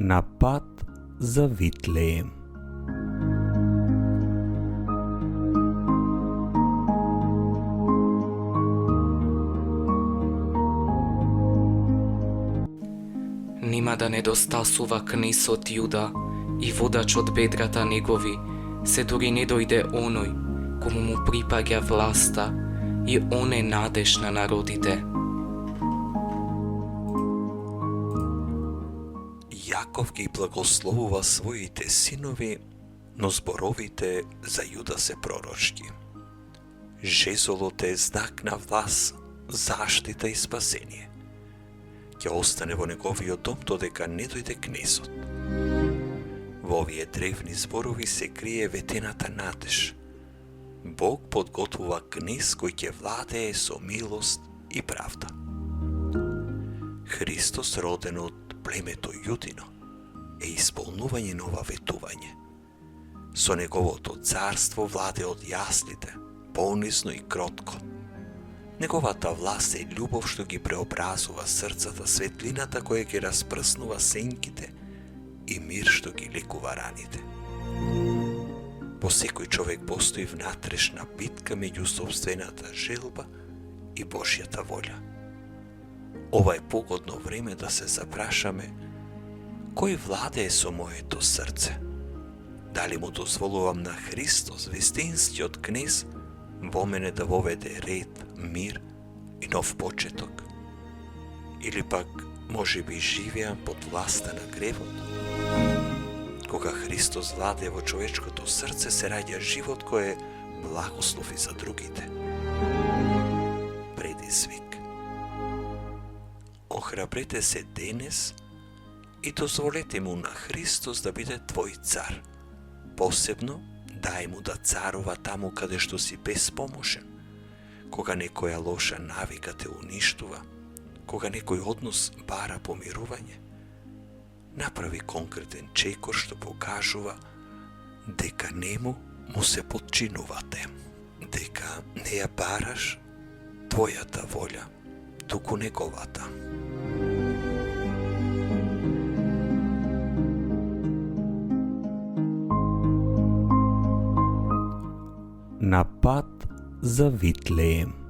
На пат за Витлеем. Нима да недостасува кнесот Јуда и водач од бедрата негови, се дури не дојде оној, кому му припаѓа власта и он е надеж на народите. Јаков ги благословува своите синови, но зборовите за Јуда се пророчки. Жезолот е знак на власт, заштита и спасение. Ќе остане во неговиот дом додека не дојде кнезот. Во овие древни зборови се крие ветената надеж. Бог подготвува кнез кој ќе владее со милост и правда. Христос, роден од племето Јудино, е исполнување на ова ветување. Со неговото царство владе од јаслите, понизно и кротко. Неговата власт е љубов што ги преобразува срцата, светлината која ги распрснува сенките и мир што ги лекува раните. Во секој човек постои внатрешна битка меѓу сопствената желба и Божјата волја. Ова е погодно време да се запрашаме кој владее со моето срце. Дали му дозволувам на Христос, вистинскиот кнез, во мене да воведе ред, мир и нов почеток? Или пак, може би, живеам под власта на гревот? Кога Христос владее во човечкото срце, се раѓа живот кој е благослов и за другите. Предизвик. Охрабрете се денес и дозволете му на Христос да биде твој цар. Посебно, дај му да царува таму каде што си безпомошен, кога некоја лоша навика те уништува, кога некој однос бара помирување. Направи конкретен чекор што покажува дека нему му се подчинувате, дека не ја бараш твојата волја, туку неговата. На пат за Витлеем.